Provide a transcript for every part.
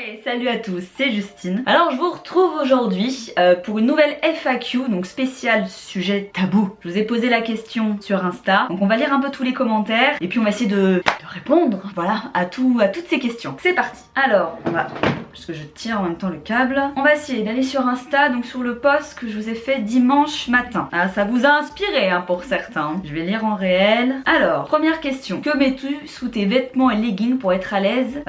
Hey, salut à tous, c'est Justine. Alors je vous retrouve aujourd'hui pour une nouvelle FAQ, donc spéciale sujet tabou. Je vous ai posé la question sur Insta, donc on va lire un peu tous les commentaires et puis on va essayer de répondre, voilà, à toutes ces questions. C'est parti. Alors, on va... parce que je tire en même temps le câble. On va essayer d'aller sur Insta, donc sur le post que je vous ai fait dimanche matin. Ah, ça vous a inspiré hein, pour certains. Je vais lire en réel. Alors, première question. Que mets-tu sous tes vêtements et leggings pour être à l'aise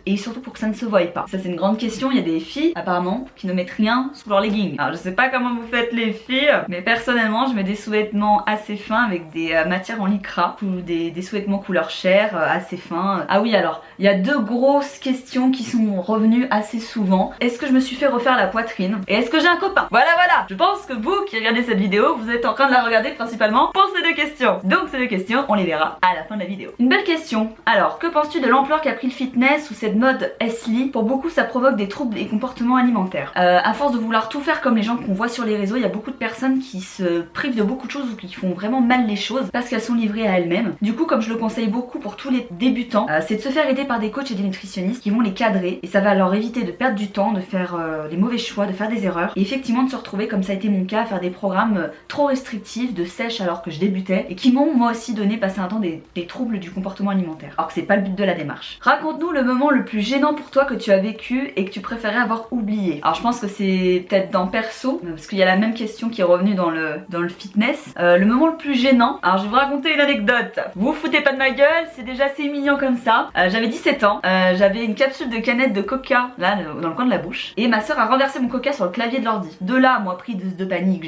et surtout pour que ça ne se voie pas? Ça c'est une grande question. Il y a des filles apparemment qui ne mettent rien sous leurs leggings. Alors je sais pas comment vous faites les filles, mais personnellement je mets des sous-vêtements assez fins avec des matières en lycra ou des sous-vêtements couleur chair assez fins. Ah oui, alors il y a deux grosses questions qui sont revenues assez souvent. Est-ce que je me suis fait refaire la poitrine? Et est-ce que j'ai un copain? Voilà. Je pense que vous qui regardez cette vidéo, vous êtes en train de la regarder principalement pour ces deux questions. Donc ces deux questions, on les verra à la fin de la vidéo. Une belle question. Alors, que penses-tu de l'ampleur qu'a pris le fitness ou cette mode S-Li? Pour beaucoup, ça provoque des troubles et comportements alimentaires. À force de vouloir tout faire comme les gens qu'on voit sur les réseaux, il y a beaucoup de personnes qui se privent de beaucoup de choses ou qui font vraiment mal les choses parce qu'elles sont livrées à elles-mêmes. Du coup, comme je le conseille beaucoup pour tous les débutants, c'est de se faire aider par des coachs et des nutritionnistes qui vont les cadrer et ça va leur éviter de perdre du temps, de faire les mauvais choix, de faire des erreurs et effectivement de se retrouver, comme ça a été mon cas, à faire des programmes trop restrictifs, de sèche alors que je débutais et qui m'ont moi aussi donné passer un temps des troubles du comportement alimentaire. Alors que c'est pas le but de la démarche. Raconte-nous le moment le plus gênant pour toi que tu as vécu et que tu préférais avoir oublié. Alors je pense que c'est peut-être dans perso, parce qu'il y a la même question qui est revenue dans le fitness. Le moment le plus gênant, alors je vais vous raconter une anecdote. Vous foutez pas de ma gueule, c'est déjà assez mignon comme ça. J'avais 17 ans, j'avais une capsule de canette de coca là dans le coin de la bouche et ma soeur a renversé mon coca sur le clavier de l'ordi. De là, moi pris de panique,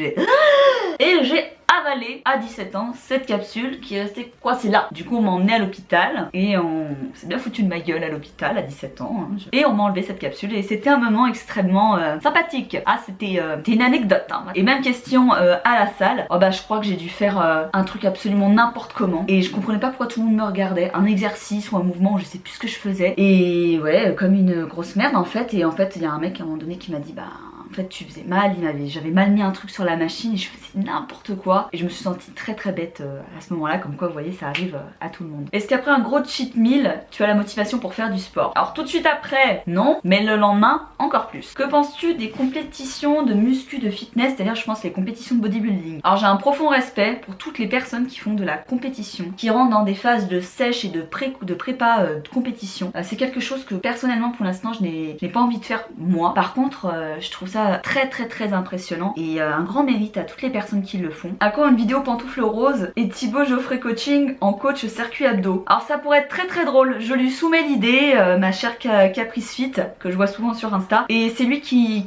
j'ai avalé à 17 ans cette capsule qui est restée coincée là. Du coup on m'a emmené à l'hôpital et on s'est bien foutu de ma gueule à l'hôpital à 17 ans hein. Et on m'a enlevé cette capsule et c'était un moment extrêmement sympathique. Ah c'était une anecdote hein. Et même question à la salle. Oh bah je crois que j'ai dû faire un truc absolument n'importe comment et je comprenais pas pourquoi tout le monde me regardait. Un exercice ou un mouvement, je sais plus ce que je faisais. Et ouais, comme une grosse merde en fait. Et en fait il y a un mec à un moment donné qui m'a dit bah en fait tu faisais mal, j'avais mal mis un truc sur la machine et je faisais n'importe quoi et je me suis sentie très bête à ce moment là, comme quoi vous voyez ça arrive à tout le monde. Est-ce qu'après un gros cheat meal tu as la motivation pour faire du sport? Alors tout de suite après non, mais le lendemain encore plus. Que penses-tu des compétitions de muscu, de fitness, c'est-à-dire je pense les compétitions de bodybuilding? Alors j'ai un profond respect pour toutes les personnes qui font de la compétition, qui rentrent dans des phases de sèche et de prépa de compétition. C'est quelque chose que personnellement pour l'instant je n'ai pas envie de faire moi. Par contre je trouve ça très impressionnant et un grand mérite à toutes les personnes qui le font. À quand une vidéo pantoufle rose et Thibaut Geoffrey coaching en coach circuit abdos? Alors ça pourrait être très drôle, je lui soumets l'idée, ma chère Caprice Fit que je vois souvent sur Insta et c'est lui qui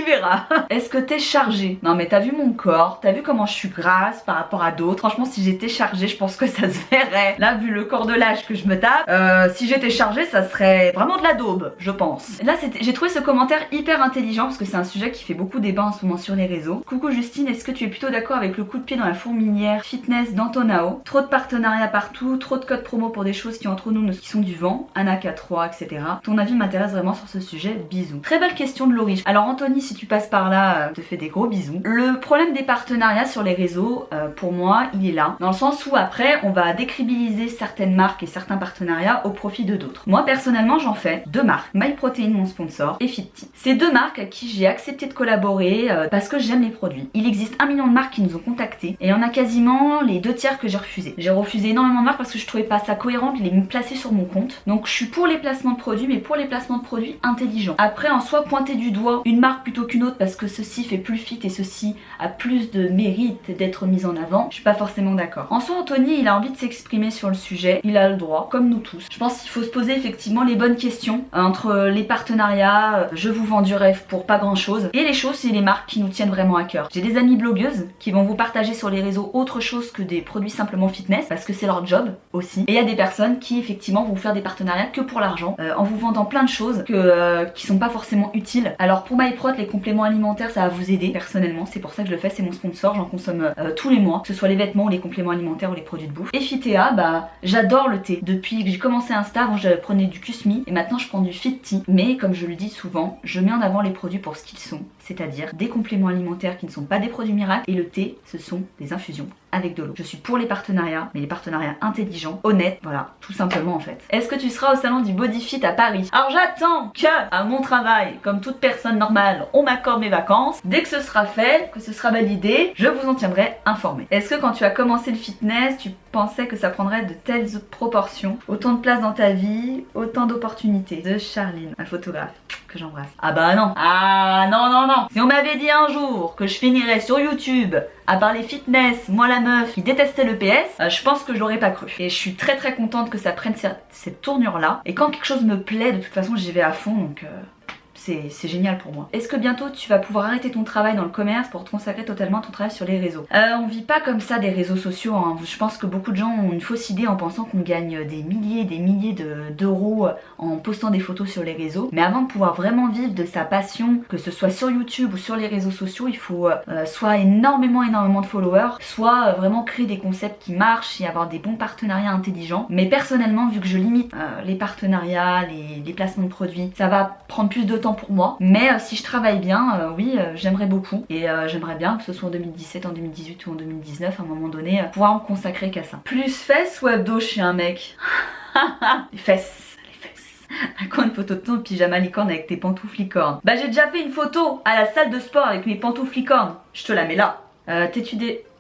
verra. Est-ce que t'es chargée? Non mais t'as vu mon corps, t'as vu comment je suis grasse par rapport à d'autres. Franchement si j'étais chargée je pense que ça se verrait. Là vu le corps de l'âge que je me tape, si j'étais chargée ça serait vraiment de la daube je pense. Là j'ai trouvé ce commentaire hyper intelligent parce que c'est un sujet qui fait beaucoup débat en ce moment sur les réseaux. Coucou Justine, est-ce que tu es plutôt d'accord avec le coup de pied dans la fourmilière fitness d'Antonao? Trop de partenariats partout, trop de codes promo pour des choses qui entre nous qui sont du vent, Anna K3, etc. Ton avis m'intéresse vraiment sur ce sujet, bisous. Très belle question de Laurie. Alors Anthony, si tu passes par là, je te fais des gros bisous. Le problème des partenariats sur les réseaux, pour moi, il est là. Dans le sens où après, on va décrédibiliser certaines marques et certains partenariats au profit de d'autres. Moi personnellement, j'en fais deux marques. MyProtein, mon sponsor, et Fitty. C'est deux marques à qui j'ai accepté de collaborer parce que j'aime les produits. Il existe 1 million de marques qui nous ont contactés et il y en a quasiment les 2/3 que j'ai refusé. J'ai refusé énormément de marques parce que je trouvais pas ça cohérent de les placer sur mon compte. Donc je suis pour les placements de produits mais pour les placements de produits intelligents. Après en soi pointer du doigt une marque plutôt qu'une autre parce que ceci fait plus fit et ceci a plus de mérite d'être mis en avant, je suis pas forcément d'accord. En soi Anthony il a envie de s'exprimer sur le sujet, il a le droit comme nous tous. Je pense qu'il faut se poser effectivement les bonnes questions entre les partenariats, je vous vends du rêve pour pas grand chose et les choses et les marques qui nous tiennent vraiment à cœur. J'ai des amies blogueuses qui vont vous partager sur les réseaux autre chose que des produits simplement fitness parce que c'est leur job aussi. Et il y a des personnes qui effectivement vont faire des partenariats que pour l'argent en vous vendant plein de choses qui sont pas forcément utiles. Alors pour MyProt, les compléments alimentaires ça va vous aider personnellement, c'est pour ça que je le fais, c'est mon sponsor, j'en consomme tous les mois, que ce soit les vêtements ou les compléments alimentaires ou les produits de bouffe. Et Fitea, bah j'adore le thé. Depuis que j'ai commencé Insta, avant je prenais du Kusmi et maintenant je prends du Fit Tea. Mais comme je le dis souvent, je mets en avant les produits pour ce qu'ils qu'ils sont, c'est-à-dire des compléments alimentaires qui ne sont pas des produits miracles, et le thé, ce sont des infusions avec de l'eau. Je suis pour les partenariats, mais les partenariats intelligents, honnêtes, voilà, tout simplement en fait. Est-ce que tu seras au salon du Bodyfit à Paris? Alors j'attends que, à mon travail, comme toute personne normale, on m'accorde mes vacances. Dès que ce sera fait, que ce sera validé, je vous en tiendrai informé. Est-ce que quand tu as commencé le fitness, tu pensais que ça prendrait de telles proportions? Autant de place dans ta vie, autant d'opportunités. De Charline, un photographe que j'embrasse. Ah bah non. Ah non, non, non. Si on m'avait dit un jour que je finirais sur YouTube à parler fitness, moi la meuf qui détestait le PS, je pense que je l'aurais pas cru. Et je suis très très contente que ça prenne cette tournure là. Et quand quelque chose me plaît, de toute façon j'y vais à fond, donc c'est génial pour moi. Est-ce que bientôt tu vas pouvoir arrêter ton travail dans le commerce pour te consacrer totalement à ton travail sur les réseaux? On vit pas comme ça des réseaux sociaux, hein. Je pense que beaucoup de gens ont une fausse idée en pensant qu'on gagne des milliers d'euros en postant des photos sur les réseaux. Mais avant de pouvoir vraiment vivre de sa passion, que ce soit sur YouTube ou sur les réseaux sociaux, il faut soit énormément de followers, soit vraiment créer des concepts qui marchent et avoir des bons partenariats intelligents. Mais personnellement, vu que je limite les partenariats, les placements de produits, ça va prendre plus de temps pour moi, mais si je travaille bien, oui, j'aimerais beaucoup, et j'aimerais bien que ce soit en 2017, en 2018 ou en 2019, à un moment donné, pouvoir me consacrer qu'à ça. Plus fesses ou abdos chez un mec? Les fesses. À quand une photo de ton pyjama licorne avec tes pantoufles licorne? Bah j'ai déjà fait une photo à la salle de sport avec mes pantoufles licorne, je te la mets là.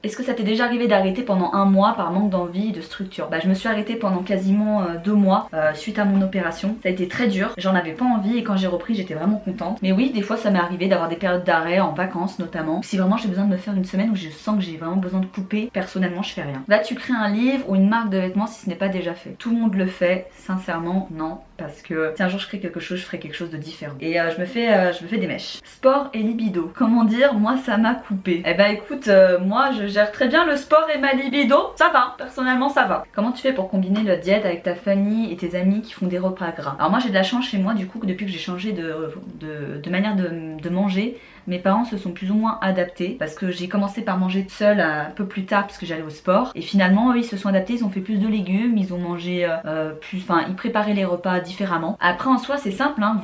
Est-ce que ça t'est déjà arrivé d'arrêter pendant un mois par manque d'envie et de structure? Bah je me suis arrêtée pendant quasiment 2 mois suite à mon opération. Ça a été très dur, j'en avais pas envie, et quand j'ai repris j'étais vraiment contente. Mais oui, des fois ça m'est arrivé d'avoir des périodes d'arrêt en vacances notamment. Si vraiment j'ai besoin de me faire une semaine où je sens que j'ai vraiment besoin de couper, personnellement je fais rien. Là tu crées un livre ou une marque de vêtements si ce n'est pas déjà fait. Tout le monde le fait, sincèrement non. Parce que si un jour je crée quelque chose, je ferai quelque chose de différent. Et je me fais des mèches. Sport et libido. Comment dire, moi ça m'a coupé. Eh bah écoute, moi je gère très bien le sport et ma libido. Ça va, personnellement ça va. Comment tu fais pour combiner la diète avec ta famille et tes amis qui font des repas gras? Alors moi j'ai de la chance chez moi du coup que depuis que j'ai changé de manière de manger, mes parents se sont plus ou moins adaptés parce que j'ai commencé par manger seule un peu plus tard parce que j'allais au sport, et finalement eux ils se sont adaptés, ils ont fait plus de légumes, ils ont mangé ils préparaient les repas différemment. Après en soi c'est simple, hein,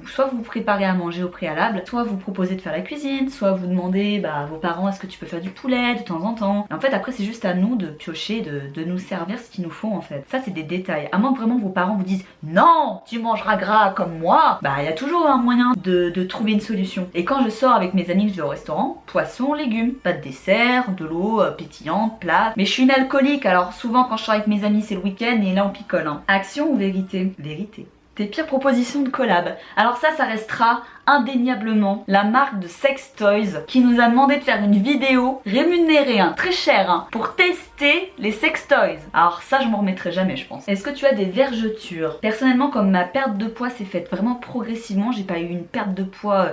soit vous préparez à manger au préalable, soit vous proposez de faire la cuisine, soit vous demandez à vos parents est-ce que tu peux faire du poulet de temps en temps. Et en fait après c'est juste à nous de piocher, de nous servir ce qu'il nous faut en fait. Ça c'est des détails. À moins que vraiment vos parents vous disent non tu mangeras gras comme moi, il y a toujours un moyen de trouver une solution. Et quand je sors avec mes amis que je vais au restaurant, poisson, légumes, pas de dessert, de l'eau pétillante, plate. Mais je suis une alcoolique, alors souvent quand je sors avec mes amis c'est le week-end et là on picole. Hein. Action ou vérité? Vérité. Tes pires propositions de collab. Alors ça restera indéniablement la marque de Sex Toys qui nous a demandé de faire une vidéo rémunérée, très chère, pour tester les Sex Toys. Alors ça je m'en remettrai jamais je pense. Est-ce que tu as des vergetures? Personnellement comme ma perte de poids s'est faite vraiment progressivement, j'ai pas eu une perte de poids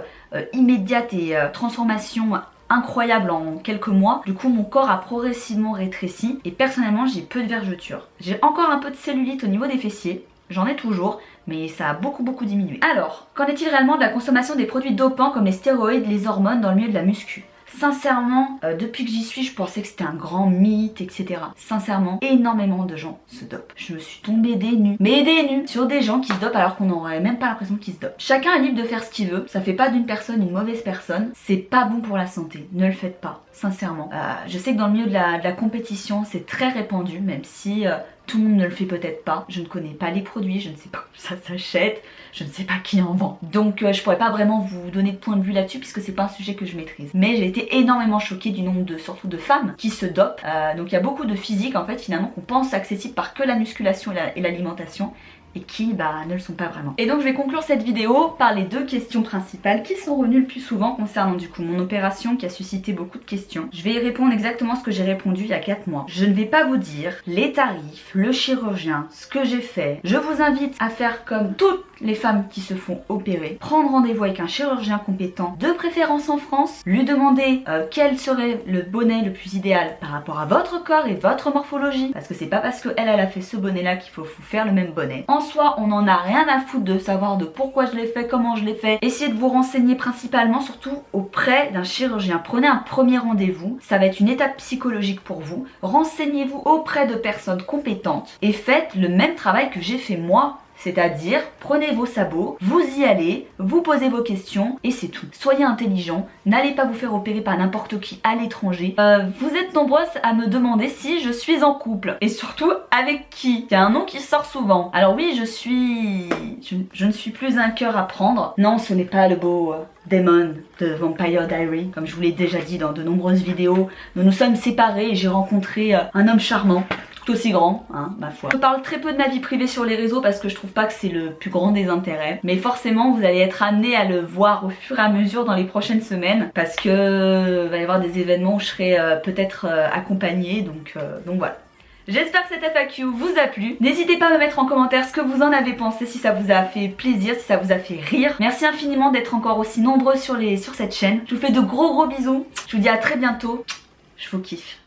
immédiate et transformation incroyable en quelques mois. Du coup mon corps a progressivement rétréci et personnellement j'ai peu de vergetures. J'ai encore un peu de cellulite au niveau des fessiers. J'en ai toujours, mais ça a beaucoup diminué. Alors, qu'en est-il réellement de la consommation des produits dopants comme les stéroïdes, les hormones dans le milieu de la muscu? Sincèrement, depuis que j'y suis, je pensais que c'était un grand mythe, etc. Sincèrement, énormément de gens se dopent. Je me suis tombée des nues, mais des nues, sur des gens qui se dopent alors qu'on n'aurait même pas l'impression qu'ils se dopent. Chacun est libre de faire ce qu'il veut, ça fait pas d'une personne une mauvaise personne, c'est pas bon pour la santé, ne le faites pas, sincèrement. Je sais que dans le milieu de la compétition, c'est très répandu, même si tout le monde ne le fait peut-être pas. Je ne connais pas les produits, je ne sais pas où ça s'achète, je ne sais pas qui en vend. Donc je pourrais pas vraiment vous donner de point de vue là-dessus puisque c'est pas un sujet que je maîtrise. Mais j'ai été énormément choquée du nombre surtout de femmes qui se dopent. Donc il y a beaucoup de physique en fait finalement qu'on pense accessible par que la musculation et l'alimentation, et qui ne le sont pas vraiment. Et donc je vais conclure cette vidéo par les 2 questions principales qui sont revenues le plus souvent concernant du coup mon opération qui a suscité beaucoup de questions. Je vais y répondre exactement ce que j'ai répondu il y a 4 mois. Je ne vais pas vous dire les tarifs, le chirurgien, ce que j'ai fait. Je vous invite à faire comme toutes les femmes qui se font opérer. Prendre rendez-vous avec un chirurgien compétent, de préférence en France, lui demander quel serait le bonnet le plus idéal par rapport à votre corps et votre morphologie. Parce que c'est pas parce qu'elle a fait ce bonnet là qu'il faut vous faire le même bonnet. En soi, on n'en a rien à foutre de savoir de pourquoi je l'ai fait, comment je l'ai fait. Essayez de vous renseigner principalement, surtout auprès d'un chirurgien. Prenez un premier rendez-vous, ça va être une étape psychologique pour vous. Renseignez-vous auprès de personnes compétentes et faites le même travail que j'ai fait moi. C'est-à-dire, prenez vos sabots, vous y allez, vous posez vos questions et c'est tout. Soyez intelligents, n'allez pas vous faire opérer par n'importe qui à l'étranger. Vous êtes nombreuses à me demander si je suis en couple et surtout avec qui. Il y a un nom qui sort souvent. Alors oui, je ne suis plus un cœur à prendre. Non, ce n'est pas le beau Damon de Vampire Diaries. Comme je vous l'ai déjà dit dans de nombreuses vidéos, nous nous sommes séparés et j'ai rencontré un homme charmant. Aussi grand, hein, ma foi. Je parle très peu de ma vie privée sur les réseaux parce que je trouve pas que c'est le plus grand des intérêts. Mais forcément, vous allez être amené à le voir au fur et à mesure dans les prochaines semaines parce que va y avoir des événements où je serai peut-être accompagnée. Donc voilà. J'espère que cette FAQ vous a plu. N'hésitez pas à me mettre en commentaire ce que vous en avez pensé, si ça vous a fait plaisir, si ça vous a fait rire. Merci infiniment d'être encore aussi nombreux sur cette chaîne. Je vous fais de gros bisous. Je vous dis à très bientôt. Je vous kiffe.